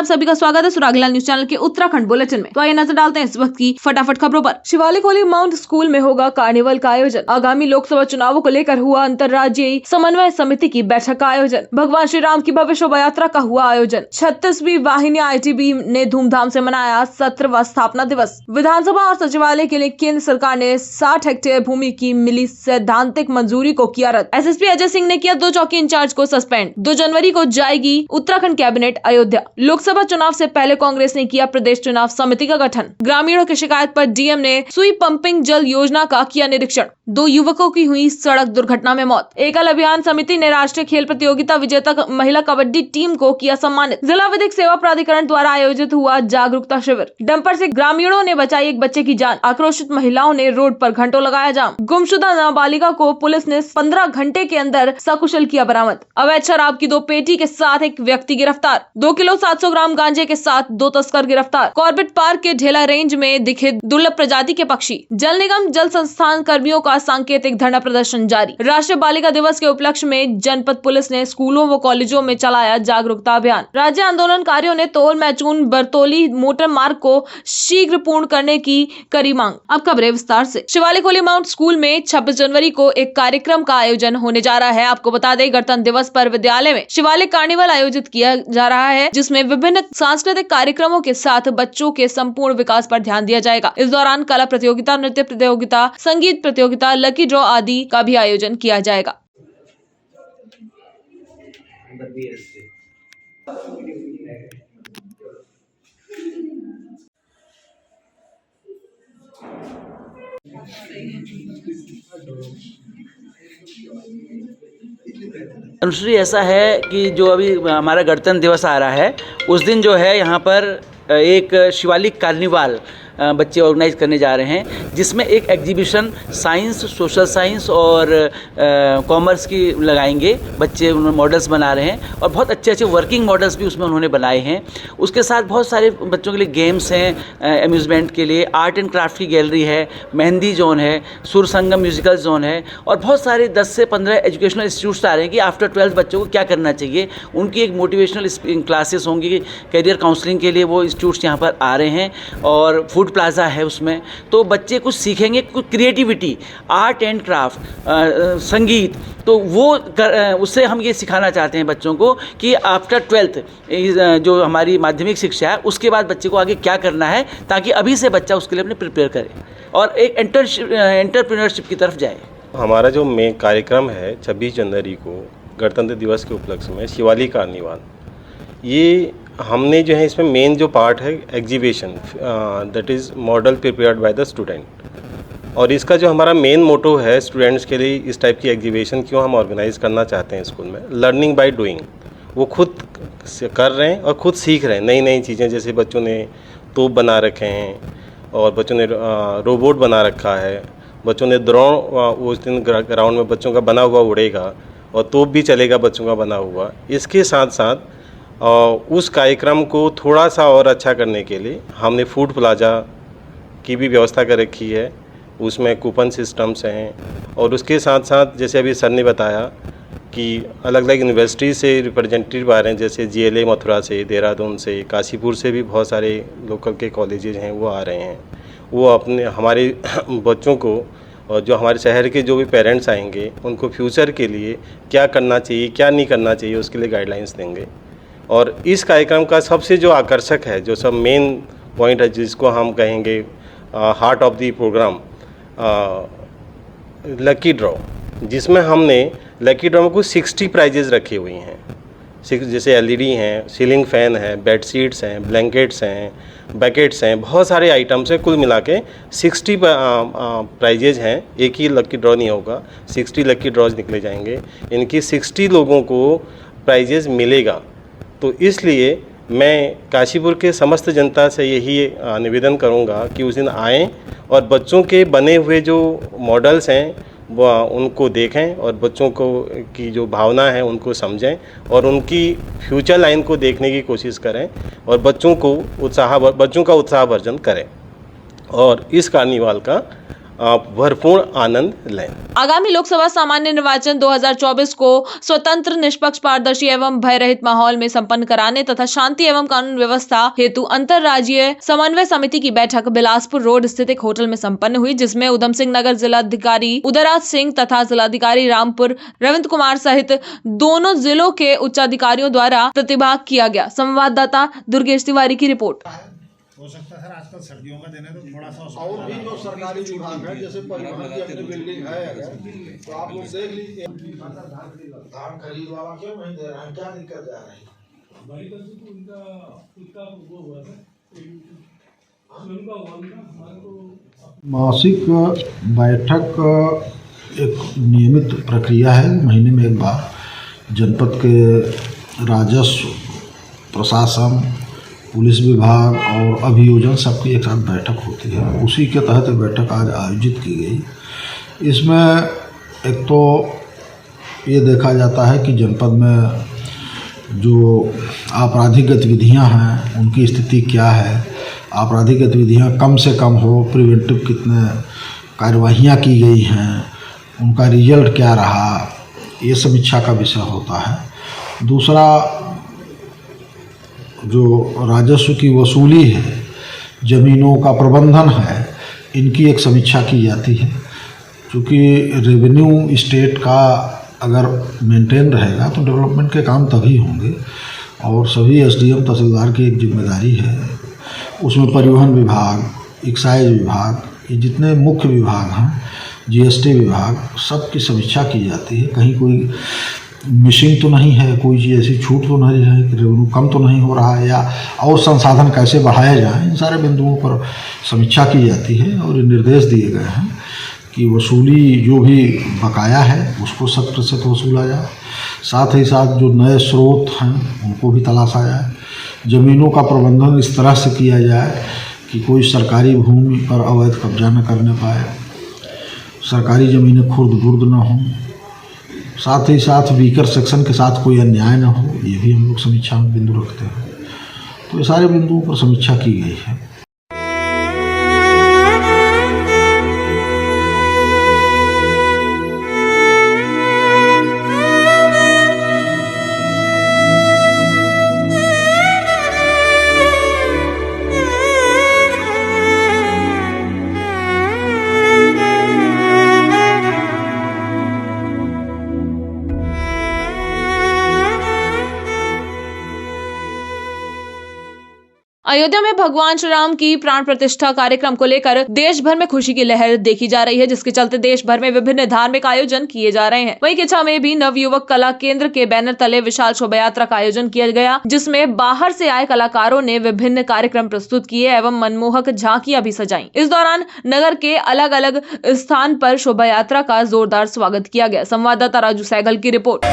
आप सभी का स्वागत है सुरागलाल न्यूज चैनल के उत्तराखंड बुलेटिन में। तो आइए नजर डालते हैं इस वक्त की फटाफट खबरों पर। शिवालिक होली माउंट स्कूल में होगा कार्निवल का आयोजन। आगामी लोकसभा चुनावों को लेकर हुआ अंतर्राज्यीय समन्वय समिति की बैठक का आयोजन। भगवान श्री राम की भव्य शोभा यात्रा का हुआ आयोजन। 36वीं वाहिनी ITB ने धूमधाम से मनाया 17वां स्थापना दिवस। विधानसभा और सचिवालय के लिए केंद्र सरकार ने 60 हेक्टेयर भूमि की मिली सैद्धांतिक मंजूरी को किया रद्द। SSP अजय सिंह ने किया 2 चौकी इंचार्ज को सस्पेंड। 2 जनवरी को जाएगी उत्तराखंड कैबिनेट अयोध्या। लोकसभा चुनाव से पहले कांग्रेस ने किया प्रदेश चुनाव समिति का गठन। ग्रामीणों की शिकायत पर DM ने सुई पंपिंग जल योजना का किया निरीक्षण। 2 युवकों की हुई सड़क दुर्घटना में मौत। एकल अभियान समिति ने राष्ट्रीय खेल प्रतियोगिता विजेता महिला कबड्डी टीम को किया सम्मानित। जिला विधिक सेवा प्राधिकरण द्वारा आयोजित हुआ जागरूकता शिविर। डंपर से ग्रामीणों ने बचाई एक बच्चे की जान। आक्रोशित महिलाओं ने रोड पर घंटों लगाया जाम। गुमशुदा नाबालिगा को पुलिस ने 15 घंटे के अंदर सकुशल किया बरामद। अवैध शराब की 2 पेटी के साथ एक व्यक्ति गिरफ्तार। 2 किलो 700 ग्राम गांजे के साथ 2 तस्कर गिरफ्तार। कॉर्बेट पार्क के ढेला रेंज में दिखे दुर्लभ प्रजाति के पक्षी। जल निगम जल संस्थान कर्मियों का सांकेतिक धरना प्रदर्शन जारी। राष्ट्रीय बालिका दिवस के उपलक्ष्य में जनपद पुलिस ने स्कूलों व कॉलेजों में चलाया जागरूकता अभियान। राज्य आंदोलनकारियों ने तोल मैचून बरतौली मोटर मार्ग को शीघ्र पूर्ण करने की करी मांग। अब खबरें विस्तार से। शिवालिक होली माउंट स्कूल में 26 जनवरी को एक कार्यक्रम का आयोजन होने जा रहा है। आपको बता दें, गणतंत्र दिवस पर विद्यालय में शिवालिक कार्निवल आयोजित किया जा रहा है, जिसमें विभिन्न सांस्कृतिक कार्यक्रमों के साथ बच्चों के संपूर्ण विकास पर ध्यान दिया जाएगा। इस दौरान कला प्रतियोगिता, नृत्य प्रतियोगिता, संगीत प्रतियोगिता, लकी ड्रॉ आदि का भी आयोजन किया जाएगा। अनुश्री, ऐसा है कि जो अभी हमारा गणतंत्र दिवस आ रहा है, उस दिन जो है यहाँ पर एक शिवालिक कार्निवाल बच्चे ऑर्गेनाइज करने जा रहे हैं, जिसमें एक एग्जीबिशन साइंस, सोशल साइंस और कॉमर्स की लगाएंगे। बच्चे उन्होंने मॉडल्स बना रहे हैं और बहुत अच्छे अच्छे वर्किंग मॉडल्स भी उसमें उन्होंने बनाए हैं। उसके साथ बहुत सारे बच्चों के लिए गेम्स हैं, अम्यूज़मेंट के लिए आर्ट एंड क्राफ्ट की गैलरी है, मेहंदी जोन है, सुर संगम म्यूजिकल जोन है और बहुत सारे 10 से 15 एजुकेशनल इंस्टीट्यूट्स आ रहे हैं कि आफ्टर 12th बच्चों को क्या करना चाहिए। उनकी एक मोटिवेशनल क्लासेस होंगी, करियर काउंसलिंग के लिए वो इंस्टीट्यूट्स यहाँ पर आ रहे हैं और फूड प्लाजा है उसमें। तो बच्चे कुछ सीखेंगे, कुछ क्रिएटिविटी, आर्ट एंड क्राफ्ट, संगीत, तो वो उससे हम ये सिखाना चाहते हैं बच्चों को कि आफ्टर 12th जो हमारी माध्यमिक शिक्षा है उसके बाद बच्चे को आगे क्या करना है, ताकि अभी से बच्चा उसके लिए अपने प्रिपेयर करे और एक एंटरप्रेन्योरशिप की तरफ जाए। हमारा जो मेन कार्यक्रम है 26 जनवरी को गणतंत्र दिवस के उपलक्ष्य में शिवालिक कार्निवाल, ये हमने जो है इसमें मेन जो पार्ट है exhibition, that is model prepared by the student. और इसका जो हमारा मेन मोटो है स्टूडेंट्स के लिए इस टाइप की एग्जीबिशन क्यों हम ऑर्गेनाइज करना चाहते हैं स्कूल में, लर्निंग बाय डूइंग। वो खुद कर रहे हैं और खुद सीख रहे हैं नई नई चीज़ें, जैसे बच्चों ने तोप बना रखे हैं और बच्चों ने रोबोट बना रखा है, बच्चों ने ड्रोन, उस दिन ग्राउंड में बच्चों का बना हुआ उड़ेगा और तोप भी चलेगा बच्चों का बना हुआ। इसके साथ साथ उस कार्यक्रम को थोड़ा सा और अच्छा करने के लिए हमने फूड प्लाजा की भी व्यवस्था कर रखी है। उसमें कूपन सिस्टम्स हैं और उसके साथ साथ जैसे अभी सर ने बताया कि अलग अलग यूनिवर्सिटी से रिप्रेजेंटेटिव आ रहे हैं, जैसे GLA मथुरा से, देहरादून से, काशीपुर से भी बहुत सारे लोकल के कॉलेजेस हैं वो आ रहे हैं। वो अपने हमारे बच्चों को और जो हमारे शहर के जो भी पेरेंट्स आएंगे उनको फ्यूचर के लिए क्या करना चाहिए, क्या नहीं करना चाहिए, उसके लिए गाइडलाइंस देंगे। और इस कार्यक्रम का सबसे जो आकर्षक है, जो सब मेन पॉइंट है, जिसको हम कहेंगे heart of the program, lucky draw, जिसमें हमने लकी ड्रॉ में कुछ 60 प्राइजेज रखे हुए हैं। जैसे LED हैं, सीलिंग फ़ैन है, बेड शीट्स हैं, ब्लैंकेट्स हैं, बैकेट्स हैं, बहुत सारे आइटम्स हैं। कुल मिला के 60 प्राइजेज हैं। एक ही लकी ड्रॉ नहीं होगा, 60 लकी ड्रॉज निकले जाएंगे। इनकी 60 लोगों को प्राइजेज मिलेगा। तो इसलिए मैं काशीपुर के समस्त जनता से यही निवेदन करूंगा कि उस दिन आएँ और बच्चों के बने हुए जो मॉडल्स हैं वो उनको देखें और बच्चों को की जो भावना है उनको समझें और उनकी फ्यूचर लाइन को देखने की कोशिश करें और बच्चों का उत्साहवर्धन करें। और इस कार्निवाल का भरपूर आनंद लें। आगामी लोकसभा सामान्य निर्वाचन 2024 को स्वतंत्र, निष्पक्ष, पारदर्शी एवं भय रहित माहौल में संपन्न कराने तथा शांति एवं कानून व्यवस्था हेतु अंतरराज्यीय समन्वय समिति की बैठक बिलासपुर रोड स्थित एक होटल में संपन्न हुई, जिसमें उधम सिंह नगर जिलाधिकारी उदयराज सिंह तथा जिलाधिकारी रामपुर रविंद्र कुमार सहित दोनों जिलों के उच्चाधिकारियों द्वारा प्रतिभाग किया गया। संवाददाता दुर्गेश तिवारी की रिपोर्ट। हो सकता है सर, आजकल सर्दियों का दिन है तो थोड़ा सा और भी जो सरकारी विभाग है जैसे परिवहन की अपनी बिल्डिंग है अगर तो आप लोग देख लीजिए। धान खरीद वाला क्यों नहीं दे रहा है, क्या दिक्कत जा रही है? मासिक बैठक एक नियमित प्रक्रिया है, महीने में एक बार जनपद के राजस्व, प्रशासन, पुलिस विभाग और अभियोजन सबकी एक साथ बैठक होती है। उसी के तहत बैठक आज आयोजित की गई। इसमें एक तो ये देखा जाता है कि जनपद में जो आपराधिक गतिविधियां हैं उनकी स्थिति क्या है, आपराधिक गतिविधियां कम से कम हो, प्रिवेंटिव कितने कार्यवाहियां की गई हैं, उनका रिजल्ट क्या रहा, ये समीक्षा का विषय होता है। दूसरा, जो राजस्व की वसूली है, ज़मीनों का प्रबंधन है, इनकी एक समीक्षा की जाती है। क्योंकि रेवेन्यू स्टेट का अगर मेंटेन रहेगा तो डेवलपमेंट के काम तभी होंगे और सभी एसडीएम तहसीलदार की एक जिम्मेदारी है। उसमें परिवहन विभाग, एक्साइज विभाग, ये जितने मुख्य विभाग हैं, जीएसटी विभाग, सबकी समीक्षा की जाती है। कहीं कोई मिसिंग तो नहीं है, कोई चीज़ ऐसी छूट तो नहीं है कि रेवेन्यू कम तो नहीं हो रहा है, या और संसाधन कैसे बढ़ाए जाएं, इन सारे बिंदुओं पर समीक्षा की जाती है। और निर्देश दिए गए हैं कि वसूली जो भी बकाया है उसको 100% वसूला जाए, साथ ही साथ जो नए स्रोत हैं उनको भी तलाशा जाए। ज़मीनों का प्रबंधन इस तरह से किया जाए कि कोई सरकारी भूमि पर अवैध कब्जा न करने पाए, सरकारी ज़मीनें खुर्द बुर्द न हों, साथ ही साथ वीकर सेक्शन के साथ कोई अन्याय न हो, ये भी हम लोग समीक्षा में बिंदु रखते हैं। तो ये सारे बिंदुओं पर समीक्षा की गई है। अयोध्या में भगवान श्री राम की प्राण प्रतिष्ठा कार्यक्रम को लेकर देश भर में खुशी की लहर देखी जा रही है, जिसके चलते देश भर में विभिन्न धार्मिक आयोजन किए जा रहे हैं। वहीं किच्छा में भी नवयुवक कला केंद्र के बैनर तले विशाल शोभा यात्रा का आयोजन किया गया, जिसमें बाहर से आए कलाकारों ने विभिन्न कार्यक्रम प्रस्तुत किए एवं मनमोहक झांकियां भी सजाई। इस दौरान नगर के अलग अलग स्थान पर शोभा यात्रा का जोरदार स्वागत किया गया। संवाददाता राजू सहगल की रिपोर्ट।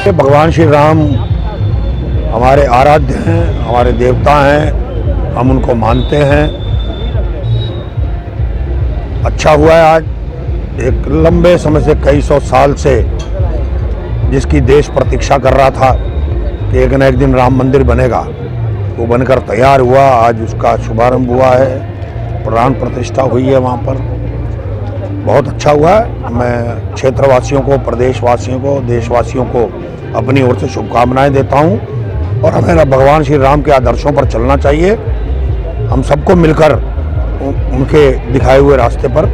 भगवान श्री राम हमारे आराध्य हैं, हमारे देवता हैं, हम उनको मानते हैं। अच्छा हुआ है आज एक लंबे समय से, कई सौ साल से जिसकी देश प्रतीक्षा कर रहा था कि एक न एक दिन राम मंदिर बनेगा, वो बनकर तैयार हुआ। आज उसका शुभारंभ हुआ है, प्राण प्रतिष्ठा हुई है वहाँ पर। बहुत अच्छा हुआ है। मैं क्षेत्रवासियों को, प्रदेशवासियों को, देशवासियों को अपनी ओर से शुभकामनाएं देता हूँ और हमें भगवान श्री राम के आदर्शों पर चलना चाहिए। हम सबको मिलकर उनके दिखाए हुए रास्ते पर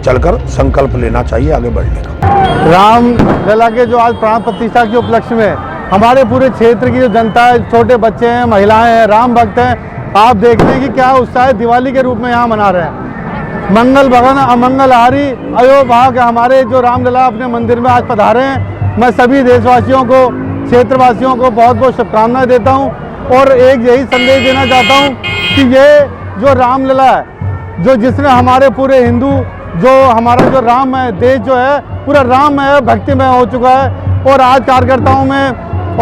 चलकर संकल्प लेना चाहिए आगे बढ़ने का। राम लला के जो आज प्राण प्रतिष्ठा के उपलक्ष्य में हमारे पूरे क्षेत्र की जो जनता है, छोटे बच्चे हैं, महिलाएं हैं, राम भक्त हैं, आप देखते हैं कि क्या उत्साह दिवाली के रूप में यहाँ मना रहे हैं। मंगल भवन अमंगल हारी अयो भाग हमारे जो रामलला अपने मंदिर में आज पधारे हैं। मैं सभी देशवासियों को, क्षेत्रवासियों को बहुत बहुत शुभकामनाएं देता हूं और एक यही संदेश देना चाहता हूं कि ये जो रामलला है, जो जिसने हमारे पूरे हिंदू, जो हमारा जो राम है, देश जो है पूरा राममय, भक्तिमय हो चुका है। और आज कार्यकर्ताओं में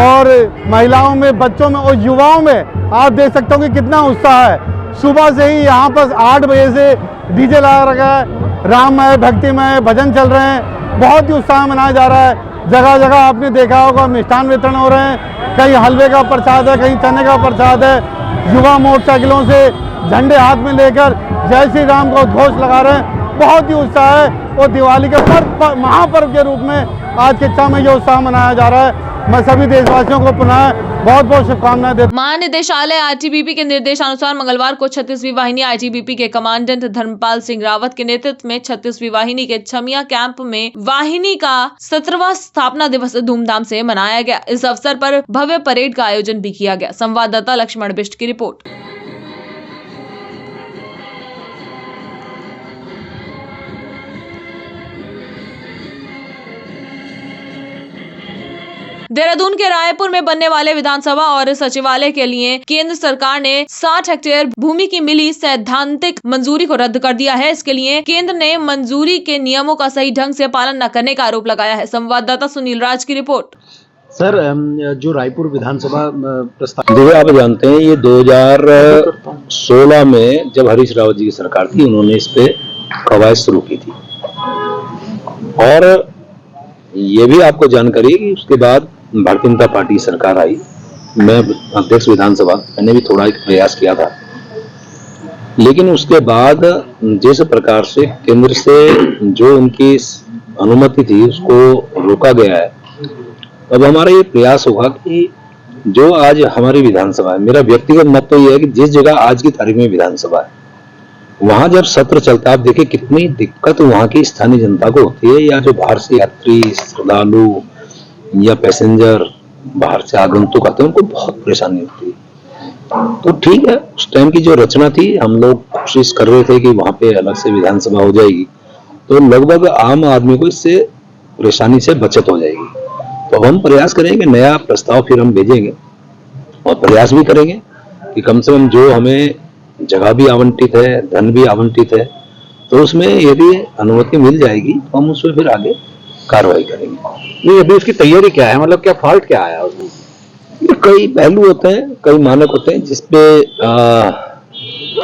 और महिलाओं में, बच्चों में और युवाओं में आप देख सकते हो कि कितना उत्साह है। सुबह से ही यहाँ पर 8 बजे से डीजे लगा रखा है, राममय, भक्तिमय भजन चल रहे हैं, बहुत ही उत्साह मनाया जा रहा है। जगह जगह आपने देखा होगा मिष्ठान वितरण हो रहे हैं, कहीं हलवे का प्रसाद है, कहीं चने का प्रसाद है। युवा मोटरसाइकिलों से झंडे हाथ में लेकर जय श्री राम का उद्घोष लगा रहे हैं। बहुत ही उत्साह है और दिवाली के महापर्व के रूप में आज के छह में ये उत्साह मनाया जा रहा है। मैं सभी देशवासियों को पुनः बहुत बहुत शुभकामनाएं देता हूं। महानिदेशालय आईटीबीपी के निर्देशानुसार मंगलवार को 36वीं वाहिनी आईटीबीपी के कमांडेंट धर्मपाल सिंह रावत के नेतृत्व में 36वीं वाहिनी के छमिया कैंप में वाहिनी का 17वां स्थापना दिवस धूमधाम से मनाया गया। इस अवसर पर भव्य परेड का आयोजन भी किया गया। संवाददाता लक्ष्मण बिष्ट की रिपोर्ट। देहरादून के रायपुर में बनने वाले विधानसभा और सचिवालय के लिए केंद्र सरकार ने 60 हेक्टेयर भूमि की मिली सैद्धांतिक मंजूरी को रद्द कर दिया है। इसके लिए केंद्र ने मंजूरी के नियमों का सही ढंग से पालन न करने का आरोप लगाया है। संवाददाता सुनील राज की रिपोर्ट। सर, जो रायपुर विधानसभा प्रस्ताव, देखिए आप जानते हैं ये 2016 में जब हरीश रावत जी की सरकार थी, उन्होंने इस पे कवायद शुरू की थी और ये भी आपको जानकारी है कि उसके बाद भारतीय जनता पार्टी सरकार आई। मैं अध्यक्ष विधानसभा, मैंने भी थोड़ा एक प्रयास किया था, लेकिन उसके बाद जिस प्रकार से केंद्र से जो उनकी अनुमति थी उसको रोका गया है, अब हमारा ये प्रयास होगा कि जो आज हमारी विधानसभा है, मेरा व्यक्तिगत मत तो ये है कि जिस जगह आज की तारीख में विधानसभा है वहां जब सत्र चलता है, आप देखिए कितनी दिक्कत वहां की स्थानीय जनता को होती है, या जो बाहर से यात्री, श्रद्धालु या पैसेंजर बाहर से आगंतुक आते हैं, उनको बहुत परेशानी होती है। तो ठीक है, उस टाइम की जो रचना थी, हम लोग कोशिश कर रहे थे कि वहां पे अलग से विधानसभा हो जाएगी तो लगभग आम आदमी को इससे परेशानी से बचत हो जाएगी। तो हम प्रयास करेंगे, नया प्रस्ताव फिर हम भेजेंगे और प्रयास भी करेंगे कि कम से कम जो हमें जगह भी आवंटित है, धन भी आवंटित है, तो उसमें यदि अनुमति मिल जाएगी तो हम उसमें फिर आगे कार्रवाई करेंगे। नहीं, अभी उसकी तैयारी क्या है, मतलब क्या फॉल्ट क्या आया उसमें? कई पहलू होते हैं, कई मानक होते हैं जिसपे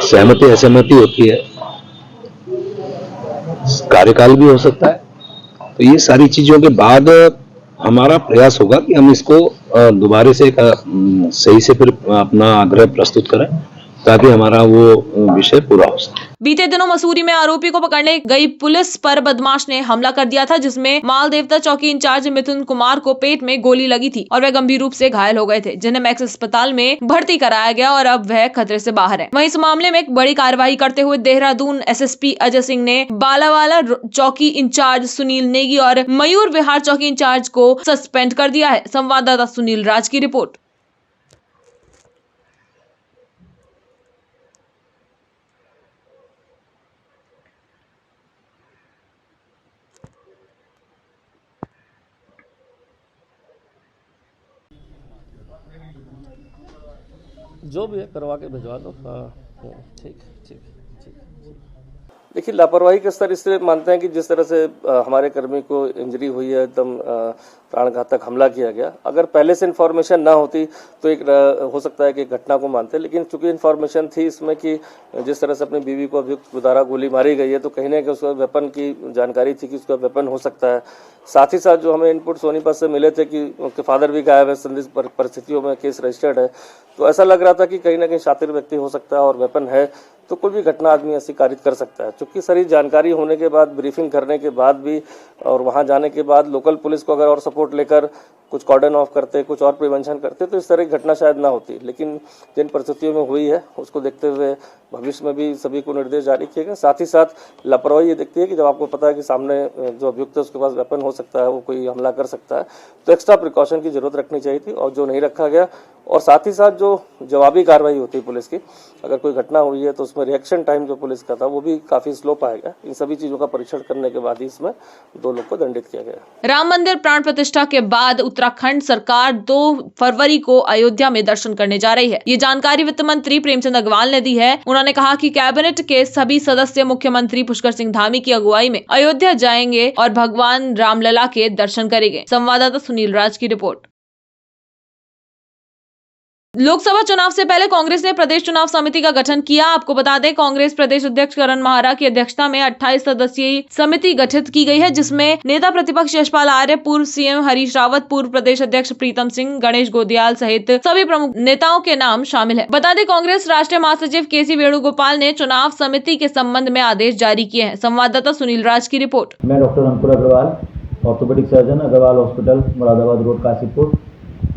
सहमति असहमति होती है, कार्यकाल भी हो सकता है। तो ये सारी चीजों के बाद हमारा प्रयास होगा कि हम इसको दोबारा से सही से फिर अपना आग्रह प्रस्तुत करें ताकि हमारा वो विषय पूरा हो सके। बीते दिनों मसूरी में आरोपी को पकड़ने गई पुलिस पर बदमाश ने हमला कर दिया था, जिसमें माल देवता चौकी इंचार्ज मिथुन कुमार को पेट में गोली लगी थी और वह गंभीर रूप से घायल हो गए थे, जिन्हें मैक्स अस्पताल में भर्ती कराया गया और अब वह खतरे से बाहर है। वहीं इस मामले में एक बड़ी कार्रवाई करते हुए देहरादून एसएसपी अजय सिंह ने बालावाला चौकी इंचार्ज सुनील नेगी और मयूर विहार चौकी इंचार्ज को सस्पेंड कर दिया है। संवाददाता सुनील राज की रिपोर्ट। जो भी है करवा के भिजवा दो। ठीक ठीक ठीक। देखिए, लापरवाही का स्तर इससे मानते हैं कि जिस तरह से हमारे कर्मी को इंजरी हुई है, एकदम प्राणघातक हमला किया गया, अगर पहले से इन्फॉर्मेशन ना होती तो एक हो सकता है कि घटना को मानते, लेकिन चूंकि इन्फॉर्मेशन थी इसमें कि जिस तरह से अपनी बीवी को अभियुक्त द्वारा गोली मारी गई है, तो कहीं ना कहीं उसका वेपन की जानकारी थी कि उसका वेपन हो सकता है। साथ ही साथ जो हमें इनपुट सोनीपत से मिले थे कि उनके फादर भी गायब है, संदिग्ध परिस्थितियों में केस रजिस्टर्ड है, तो ऐसा लग रहा था कि कहीं ना कहीं शातिर व्यक्ति हो सकता है और वेपन है, तो कोई भी घटना आदमी ऐसी कारित कर सकता है। चूंकि सारी जानकारी होने के बाद, ब्रीफिंग करने के बाद भी और वहां जाने के बाद लोकल पुलिस को अगर और सपोर्ट लेकर कुछ कॉर्डन ऑफ करते, कुछ और प्रिवेंशन करते, तो इस तरह की घटना शायद ना होती। लेकिन जिन परिस्थितियों में हुई है उसको देखते हुए भविष्य में भी सभी को निर्देश जारी किए गए। साथ ही साथ लापरवाही ये देखती है कि जब आपको पता है कि सामने जो अभियुक्त है उसके पास वेपन हो सकता है, वो कोई हमला कर सकता है, तो एक्स्ट्रा प्रिकॉशन की जरूरत रखनी चाहिए थी और जो नहीं रखा गया। और साथ ही साथ जो जवाबी कार्रवाई होती है पुलिस की, अगर कोई घटना हुई है तो उसमें रिएक्शन टाइम जो पुलिस का था वो भी काफी स्लो पाएगा। इन सभी चीजों का परीक्षण करने के बाद ही इसमें 2 लोग को दंडित किया गया। राम मंदिर प्राण प्रतिष्ठा के बाद उत्तराखंड सरकार 2 फरवरी को अयोध्या में दर्शन करने जा रही है। ये जानकारी वित्त मंत्री प्रेमचंद अग्रवाल ने दी है। उन्होंने कहा कि कैबिनेट के सभी सदस्य मुख्यमंत्री पुष्कर सिंह धामी की अगुवाई में अयोध्या जाएंगे और भगवान रामलला के दर्शन करेंगे। संवाददाता सुनील राज की रिपोर्ट। लोकसभा चुनाव से पहले कांग्रेस ने प्रदेश चुनाव समिति का गठन किया। आपको बता दें, कांग्रेस प्रदेश अध्यक्ष करण माहरा की अध्यक्षता में 28 सदस्यीय समिति गठित की गई है, जिसमें नेता प्रतिपक्ष यशपाल आर्य, पूर्व सीएम हरीश रावत, पूर्व प्रदेश अध्यक्ष प्रीतम सिंह, गणेश गोदियाल सहित सभी प्रमुख नेताओं के नाम शामिल है। बता दें, कांग्रेस राष्ट्रीय महासचिव केसी वेणुगोपाल ने चुनाव समिति के संबंध में आदेश जारी किए हैं। संवाददाता सुनील राज की रिपोर्ट। मैं doctor Ankur Agarwal, orthopaedic surgeon, Agarwal hospital, Moradabad road, Kashipur.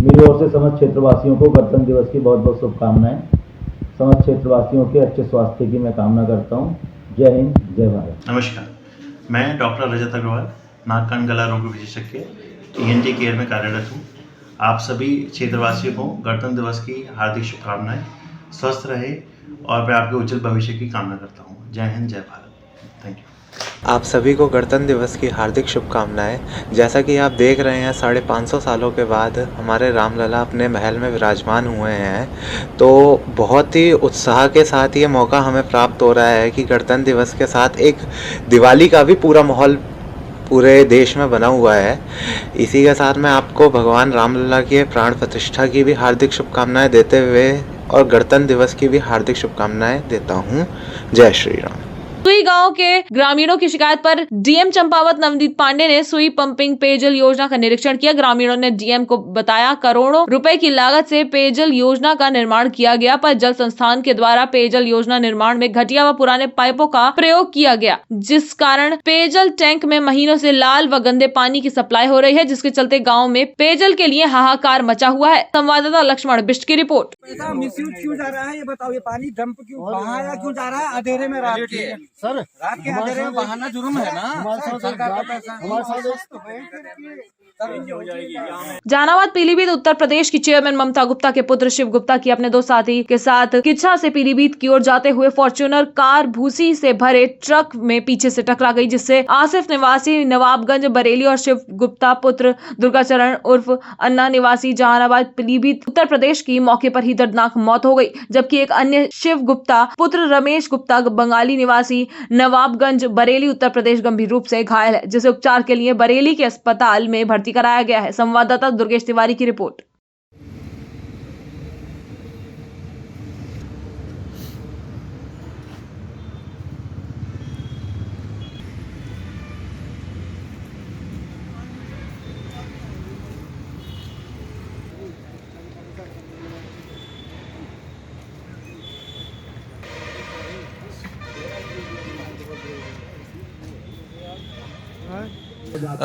मेरी ओर से समस्त क्षेत्रवासियों को गणतंत्र दिवस की बहुत बहुत शुभकामनाएं। समस्त क्षेत्रवासियों के अच्छे स्वास्थ्य की मैं कामना करता हूं। जय हिंद, जय भारत। नमस्कार, मैं डॉक्टर रजत अग्रवाल, नाक कान गला रोग विशेषज्ञ, ENT केयर में कार्यरत हूं। आप सभी क्षेत्रवासियों को गणतंत्र दिवस की हार्दिक शुभकामनाएं। स्वस्थ रहे और मैं आपके उज्जवल भविष्य की कामना करता हूं। जय हिंद, जय भारत। Thank you. आप सभी को गणतंत्र दिवस की हार्दिक शुभकामनाएं। जैसा कि आप देख रहे हैं, 550 सालों के बाद हमारे रामलला अपने महल में विराजमान हुए हैं, तो बहुत ही उत्साह के साथ ये मौका हमें प्राप्त हो रहा है कि गणतंत्र दिवस के साथ एक दिवाली का भी पूरा माहौल पूरे देश में बना हुआ है। इसी के साथ मैं आपको भगवान रामलला की प्राण प्रतिष्ठा की भी हार्दिक शुभकामनाएं देते हुए और गणतंत्र दिवस की भी हार्दिक शुभकामनाएं देता हूँ। जय श्री राम। सुई गांव के ग्रामीणों की शिकायत पर डीएम चंपावत नवनीत पांडे ने सुई पंपिंग पेयजल योजना का निरीक्षण किया। ग्रामीणों ने डीएम को बताया, करोड़ों रुपए की लागत से पेयजल योजना का निर्माण किया गया, पर जल संस्थान के द्वारा पेयजल योजना निर्माण में घटिया व पुराने पाइपों का प्रयोग किया गया, जिस कारण पेयजल टैंक में महीनों से लाल व गंदे पानी की सप्लाई हो रही है, जिसके चलते गाँव में पेयजल के लिए हाहाकार मचा हुआ है। संवाददाता लक्ष्मण बिष्ट की रिपोर्ट। पैसा मिसयूज क्यों जा रहा है, ये बताओ। ये पानी डंप क्यों बहाया क्यों जा रहा है अंधेरे में, रात के सर, रात के अंधेरे में बहाना जुर्म है ना। सरकार का पैसा हमारे जहानाबाद पीलीभीत उत्तर प्रदेश की चेयरमैन ममता गुप्ता के पुत्र शिव गुप्ता की अपने 2 साथी के साथ किच्छा से पीलीभीत की ओर जाते हुए फॉर्च्यूनर कार भूसी से भरे ट्रक में पीछे से टकरा गई, जिससे आसिफ निवासी नवाबगंज बरेली और शिव गुप्ता पुत्र दुर्गाचरण उर्फ अन्ना निवासी जहानाबाद पीलीभीत उत्तर प्रदेश की मौके पर ही दर्दनाक मौत हो गई, जबकि एक अन्य शिव गुप्ता पुत्र रमेश गुप्ता बंगाली निवासी नवाबगंज बरेली उत्तर प्रदेश गंभीर रूप से घायल है, जिसे उपचार के लिए बरेली के अस्पताल में भर्ती कराया गया है। संवाददाता दुर्गेश तिवारी की रिपोर्ट।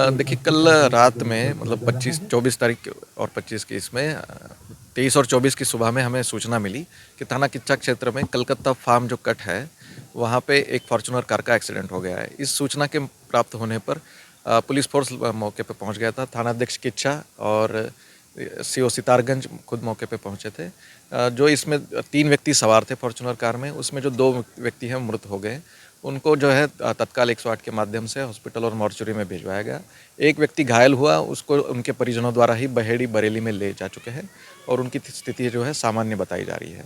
देखिए, कल रात में मतलब 24 तारीख और 25 की इसमें 23 और 24 की सुबह में हमें सूचना मिली कि थाना किच्छा क्षेत्र में कलकत्ता फार्म जो कट है वहाँ पे एक फॉर्च्यूनर कार का एक्सीडेंट हो गया है। इस सूचना के प्राप्त होने पर पुलिस फोर्स मौके पे पहुँच गया था। थानाध्यक्ष किच्छा और CO सितारगंज खुद मौके पे पहुँचे थे। जो इसमें 3 व्यक्ति सवार थे फॉर्च्यूनर कार में, उसमें जो 2 व्यक्ति हैं मृत हो गए। उनको जो है तत्काल 108 के माध्यम से हॉस्पिटल और मॉर्चरी में भिजवाया गया। एक व्यक्ति घायल हुआ, उसको उनके परिजनों द्वारा ही बहेड़ी बरेली में ले जा चुके हैं और उनकी स्थिति जो है सामान्य बताई जा रही है।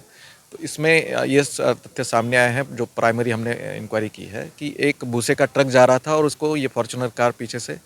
तो इसमें ये तथ्य सामने आए हैं, जो प्राइमरी हमने इंक्वायरी की है, कि एक भूसे का ट्रक जा रहा था और उसको ये फॉर्च्यूनर कार पीछे से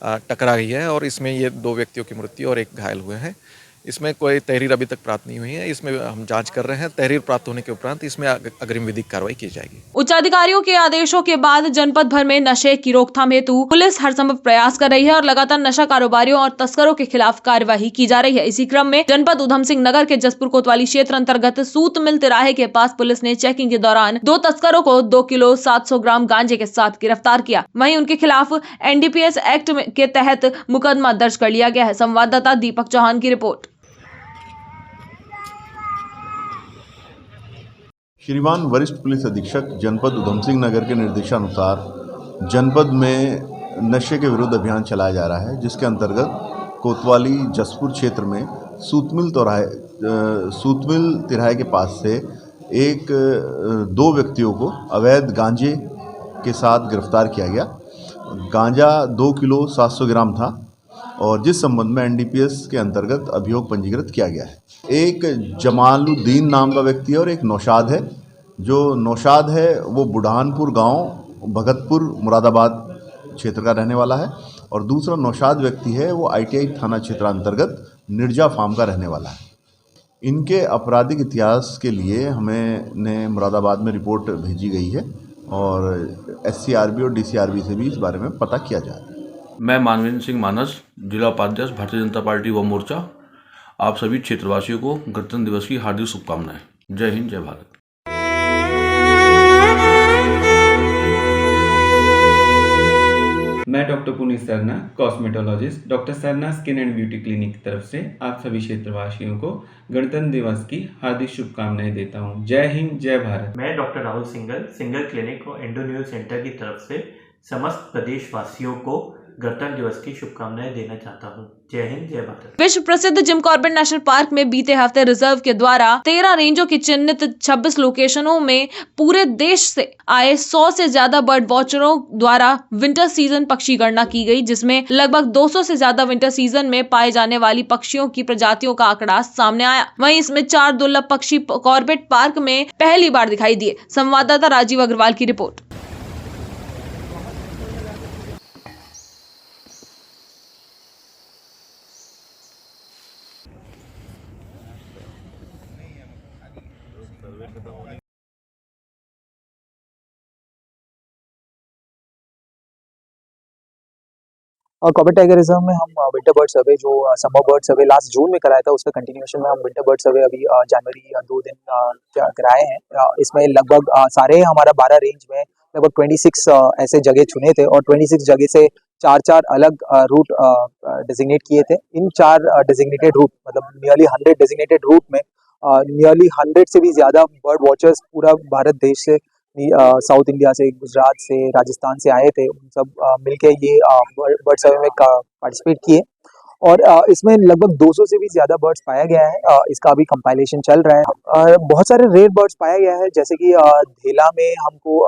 टकरा गई है और इसमें ये 2 व्यक्तियों की मृत्यु और 1 घायल हुए हैं। इसमें कोई तहरीर अभी तक प्राप्त नहीं हुई है। इसमें हम जांच कर रहे हैं। तहरीर प्राप्त होने के उपरांत इसमें अग्रिम विधिक कार्रवाई की जाएगी। उच्चाधिकारियों के आदेशों के बाद जनपद भर में नशे की रोकथाम हेतु पुलिस हर संभव प्रयास कर रही है और लगातार नशा कारोबारियों और तस्करों के खिलाफ कार्यवाही की जा रही है। इसी क्रम में जनपद उधम सिंह नगर के जसपुर कोतवाली क्षेत्र अंतर्गत सूत मिल तिराहे के पास पुलिस ने चेकिंग के दौरान 2 तस्करों को 2 किलो 700 ग्राम गांजे के साथ गिरफ्तार किया। वहीं उनके खिलाफ NDPS एक्ट के तहत मुकदमा दर्ज कर लिया गया है। संवाददाता दीपक चौहान की रिपोर्ट। श्रीमान वरिष्ठ पुलिस अधीक्षक जनपद उधम सिंह नगर के निर्देशानुसार जनपद में नशे के विरुद्ध अभियान चलाया जा रहा है, जिसके अंतर्गत कोतवाली जसपुर क्षेत्र में सूतमिल तिराहे के पास से 2 व्यक्तियों को अवैध गांजे के साथ गिरफ्तार किया गया। गांजा 2 किलो 700 ग्राम था और जिस संबंध में NDPS के अंतर्गत अभियोग पंजीकृत किया गया है। एक जमालुद्दीन नाम का व्यक्ति है और एक नौशाद है। जो नौशाद है वो बुढ़ानपुर गांव भगतपुर मुरादाबाद क्षेत्र का रहने वाला है और दूसरा नौशाद व्यक्ति है वो ITI थाना क्षेत्र अंतर्गत निर्जा फार्म का रहने वाला है। इनके आपराधिक इतिहास के लिए हमें मुरादाबाद में रिपोर्ट भेजी गई है और SCRB और DCRB से भी इस बारे में पता किया जा रहा है। मैं मानवेंद्र सिंह मानस, जिला उपाध्यक्ष भारतीय जनता पार्टी व मोर्चा, आप सभी क्षेत्रवासियों को गणतंत्र दिवस की हार्दिक शुभकामनाएं। जय हिंद, जय भारत। मैं doctor Puneet Sarna, cosmetologist, doctor Sarna skin and beauty clinic की तरफ से आप सभी क्षेत्रवासियों को गणतंत्र दिवस की हार्दिक शुभकामनाएं देता हूं। जय हिंद, जय भारत। मैं डॉक्टर राहुल सिंगल क्लिनिक और एंडोन्यूल सेंटर की तरफ से समस्त प्रदेशवासियों को गणतंत्र दिवस की शुभकामनाएं देना चाहता हूं। जय हिंद, जय भारत। विश्व प्रसिद्ध जिम कॉर्बेट नेशनल पार्क में बीते हफ्ते रिजर्व के द्वारा 13 रेंजों की चिन्हित 26 लोकेशनों में पूरे देश से आए 100 से ज्यादा बर्ड वॉचरों द्वारा विंटर सीजन पक्षी गणना की गई, जिसमें लगभग 200 से ज्यादा विंटर सीजन में पाए जाने वाली पक्षियों की प्रजातियों का आंकड़ा सामने आया। वहीं इसमें 4 दुर्लभ पक्षी कॉर्बेट पार्क में पहली बार दिखाई दिए। संवाददाता राजीव अग्रवाल की रिपोर्ट। और कॉर्बेट टाइगर रिजर्व में हम विंटर बर्ड सर्वे जो समर बर्ड सर्वे लास्ट जून में कराया था, उसका कंटिन्यूएशन में हम विंटर बर्ड सर्वे अभी जनवरी 2 दिन कराए हैं। इसमें लगभग सारे हमारा 12 रेंज में लगभग 26 ऐसे जगह चुने थे और 26 जगह से 4 अलग रूट डेजिग्नेट किए थे। इन 4 डेजिग्नेटेड रूट मतलब नियरली 100 डेजिग्नेटेड रूट में नियरली 100 से भी ज़्यादा बर्ड वॉचर्स पूरा भारत देश से, साउथ इंडिया से, गुजरात से, राजस्थान से आए थे। उन सब मिलके ये बर्ड सर्वे में पार्टिसिपेट किए और इसमें लगभग 200 से भी ज़्यादा बर्ड्स पाया गया है। इसका अभी कंपाइलेशन चल रहा है। बहुत सारे रेयर बर्ड्स पाया गया है, जैसे कि धेला में हमको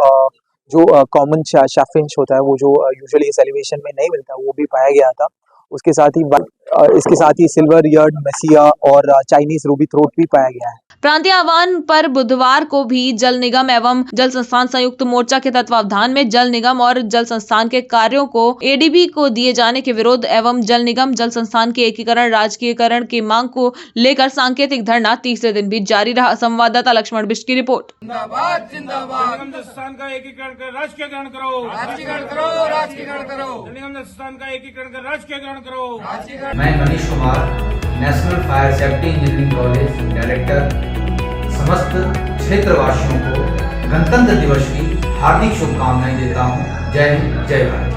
जो कॉमन शैफिंच होता है, वो जो यूजुअली इस एलिवेशन में नहीं मिलता, वो भी पाया गया था। उसके साथ ही इसके साथ ही सिल्वर ईयर्ड मेसिया और चाइनीज रूबी थ्रोट भी पाया गया है। प्रांतीय आह्वान पर बुधवार को भी जल निगम एवं जल संस्थान संयुक्त मोर्चा के तत्वावधान में जल निगम और जल संस्थान के कार्यों को ADB को दिए जाने के विरोध एवं जल निगम जल संस्थान के एकीकरण राजकीयकरण की मांग को लेकर सांकेतिक धरना तीसरे दिन भी जारी रहा। संवाददाता लक्ष्मण बिष्ट की रिपोर्ट। जिंदाबाद जिंदाबाद। निगम जल संस्थान का एकीकरण कर राजकीयकरण करो, राजकीयकरण करो, राजकीयकरण करो। निगम जल संस्थान का एकीकरण कर राजकीयकरण करो। मैं Manish Kumar, national fire safety engineering college director, समस्त क्षेत्रवासियों को गणतंत्र दिवस की हार्दिक शुभकामनाएं देता हूं। जय हिंद, जय भारत।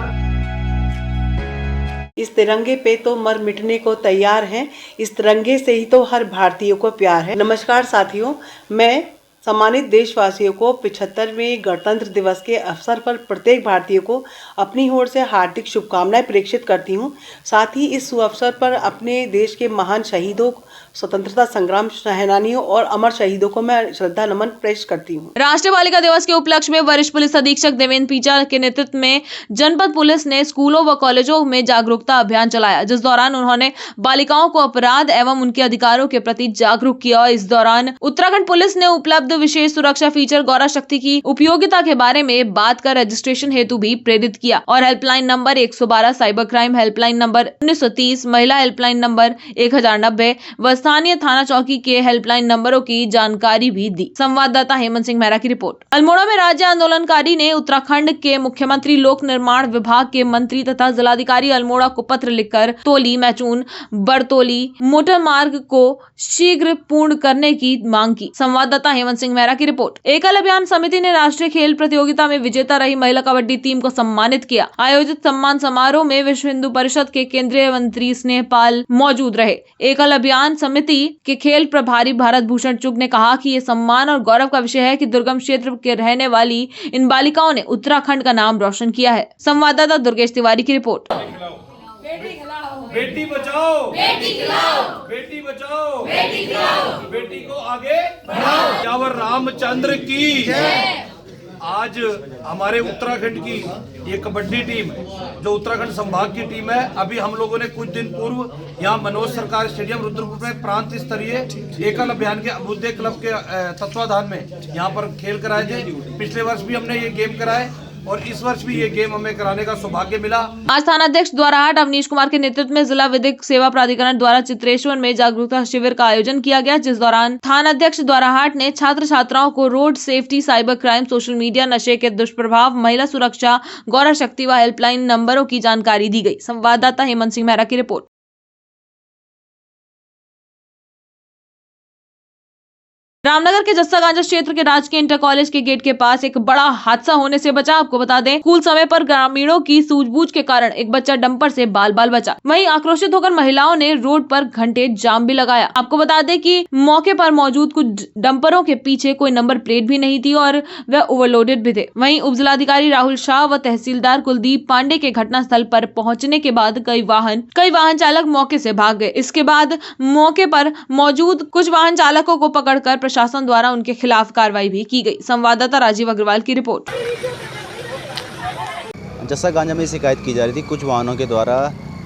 इस तिरंगे पे तो मर मिटने को तैयार हैं। इस तिरंगे से ही तो हर भारतीय को प्यार है। नमस्कार साथियों, मैं सम्मानित देशवासियों को 75वें गणतंत्र दिवस के अवसर पर प्रत्येक भारतीय को अपनी ओर से हार्दिक शुभकामनाएं प्रेषित करती हूं। साथ ही इस अवसर पर अपने देश के महान शहीदों, स्वतंत्रता संग्राम सेनानियों और अमर शहीदों को मैं श्रद्धा नमन पेश करती हूँ। राष्ट्रीय बालिका दिवस के उपलक्ष्य में वरिष्ठ पुलिस अधीक्षक देवेंद्र पीचा के नेतृत्व में जनपद पुलिस ने स्कूलों व कॉलेजों में जागरूकता अभियान चलाया, जिस दौरान उन्होंने बालिकाओं को अपराध एवं उनके अधिकारों के प्रति जागरूक किया। इस दौरान उत्तराखंड पुलिस ने उपलब्ध विशेष सुरक्षा फीचर गौरा शक्ति की उपयोगिता के बारे में बात कर रजिस्ट्रेशन हेतु भी प्रेरित किया और helpline number 112, cyber crime helpline number 1930, महिला हेल्पलाइन नंबर 1090 व स्थानीय थाना चौकी के हेल्पलाइन नंबरों की जानकारी भी दी। संवाददाता हेमंत सिंह मेहरा की रिपोर्ट। अल्मोड़ा में राज्य आंदोलनकारी ने उत्तराखंड के मुख्यमंत्री, लोक निर्माण विभाग के मंत्री तथा जिलाधिकारी अल्मोड़ा को पत्र लिखकर तोली मैचून बरतोली मोटर मार्ग को शीघ्र पूर्ण करने की मांग की। संवाददाता हेमंत सिंह मेहरा की रिपोर्ट। एकल अभियान समिति ने राष्ट्रीय खेल प्रतियोगिता में विजेता रही महिला कबड्डी टीम को सम्मानित किया। आयोजित सम्मान समारोह में विश्व हिंदू परिषद के केंद्रीय मंत्री स्नेहपाल मौजूद रहे। एकल अभियान समिति के खेल प्रभारी भारत भूषण चुग ने कहा कि ये सम्मान और गौरव का विषय है कि दुर्गम क्षेत्र के रहने वाली इन बालिकाओं ने उत्तराखंड का नाम रोशन किया है। संवाददाता दुर्गेश तिवारी की रिपोर्ट। बेटी बचाओ, बेटी खिलाओ, बेटी बचाओ, बेटी खिलाओ, बेटी को आगे बढ़ाओ। यावर रामचंद्र की जय। आज हमारे उत्तराखंड की ये कबड्डी टीम जो उत्तराखंड संभाग की टीम है, अभी हम लोगों ने कुछ दिन पूर्व यहाँ मनोज सरकार स्टेडियम रुद्रपुर में प्रांत स्तरीय एकल अभियान के अभ्युदय क्लब के तत्वाधान में यहाँ पर खेल कराए थे। पिछले वर्ष भी हमने ये गेम कराए और इस वर्ष भी ये गेम हमें कराने का सौभाग्य मिला। आज थानाध्यक्ष द्वाराहाट अवनीश कुमार के नेतृत्व में जिला विधिक सेवा प्राधिकरण द्वारा चित्रेश्वर में जागरूकता शिविर का आयोजन किया गया, जिस दौरान थानाध्यक्ष द्वाराहाट ने छात्र छात्राओं को road safety, cyber crime, social media, नशे के दुष्प्रभाव, महिला सुरक्षा, गौरा शक्ति व हेल्पलाइन नंबरों की जानकारी दी गई। संवाददाता हेमंत सिंह मेहरा की रिपोर्ट। रामनगर के जस्सा गांजा क्षेत्र के राजकीय इंटर कॉलेज के गेट के पास एक बड़ा हादसा होने से बचा। आपको बता दें, स्कूल समय पर ग्रामीणों की सूझबूझ के कारण एक बच्चा डंपर से बाल बाल बचा। वहीं आक्रोशित होकर महिलाओं ने रोड पर घंटे जाम भी लगाया। आपको बता दें कि मौके पर मौजूद कुछ डंपरों के पीछे कोई नंबर प्लेट भी नहीं थी और वह ओवरलोडेड भी थे। वहीं उपजिलाधिकारी राहुल शाह व तहसीलदार कुलदीप पांडे के घटनास्थल पर पहुंचने के बाद कई वाहन चालक मौके से भाग गए। इसके बाद मौके पर मौजूद कुछ वाहन चालकों को पकड़कर प्रशासन द्वारा उनके खिलाफ कार्रवाई भी की गई। संवाददाता राजीव अग्रवाल की रिपोर्ट। जस्सा गांजा में शिकायत की जा रही थी, कुछ वाहनों के द्वारा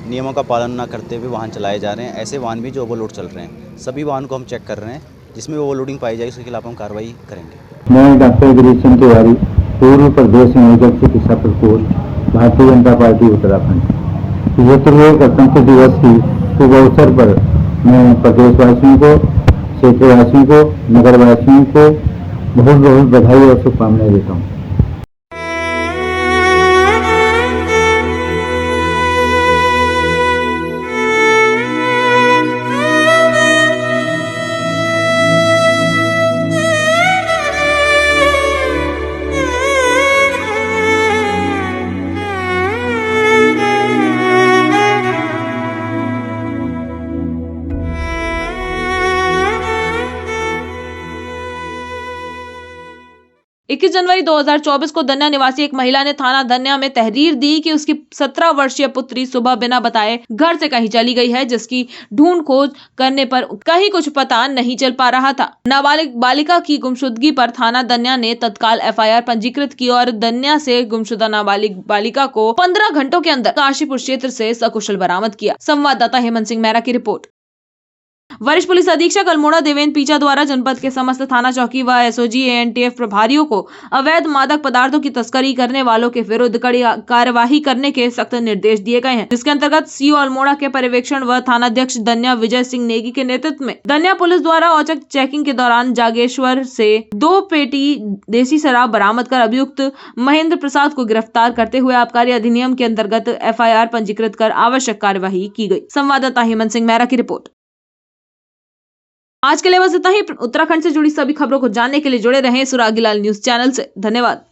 नियमों का पालन न करते हुए वाहन चलाए जा रहे हैं। ऐसे वाहन भी जो ओवरलोड चल रहे हैं, सभी वाहन को हम चेक कर रहे हैं। जिसमें ओवरलोडिंग पाई जाएगी उसके खिलाफ हम कार्रवाई करेंगे। मैं डॉक्टर गिरीश चंद तिवारी, पूर्व प्रदेश नियोजक चिकित्सा प्रकोष्ठ, भारतीय जनता पार्टी उत्तराखंड। 75वें गणतंत्र दिवस की शुभ अवसर पर मैं प्रदेशवासियों को, क्षेत्रवासियों को, नगरवासियों को बहुत बहुत बधाई और शुभकामनाएं देता हूँ। जनवरी 2024 को दन्या निवासी एक महिला ने थाना दन्या में तहरीर दी कि उसकी 17 वर्षीय पुत्री सुबह बिना बताए घर से कहीं चली गई है, जिसकी ढूंढ खोज करने पर कहीं कुछ पता नहीं चल पा रहा था। नाबालिग बालिका की गुमशुदगी पर थाना दन्या ने तत्काल FIR पंजीकृत की और दन्या से गुमशुदा नाबालिग बालिका को 15 घंटों के अंदर काशीपुर क्षेत्र से सकुशल बरामद किया। संवाददाता हेमंत सिंह मेहरा की रिपोर्ट। वरिष्ठ पुलिस अधीक्षक अल्मोड़ा देवेंद्र पीचा द्वारा जनपद के समस्त थाना चौकी व SOG ANTF प्रभारियों को अवैध मादक पदार्थों की तस्करी करने वालों के विरुद्ध कड़ी कार्यवाही करने के सख्त निर्देश दिए गए हैं, जिसके अंतर्गत CO अल्मोड़ा के पर्यवेक्षण व थानाध्यक्ष दन्या विजय सिंह नेगी के नेतृत्व में दन्या पुलिस द्वारा औचक चेकिंग के दौरान जागेश्वर से 2 पेटी देसी शराब बरामद कर अभियुक्त महेंद्र प्रसाद को गिरफ्तार करते हुए आबकारी अधिनियम के अंतर्गत FIR पंजीकृत कर आवश्यक कार्यवाही की गई। संवाददाता हेमंत सिंह मेहरा की रिपोर्ट। आज के लिए बस इतना ही। उत्तराखंड से जुड़ी सभी खबरों को जानने के लिए जुड़े रहें सुरागीलाल न्यूज चैनल से। धन्यवाद।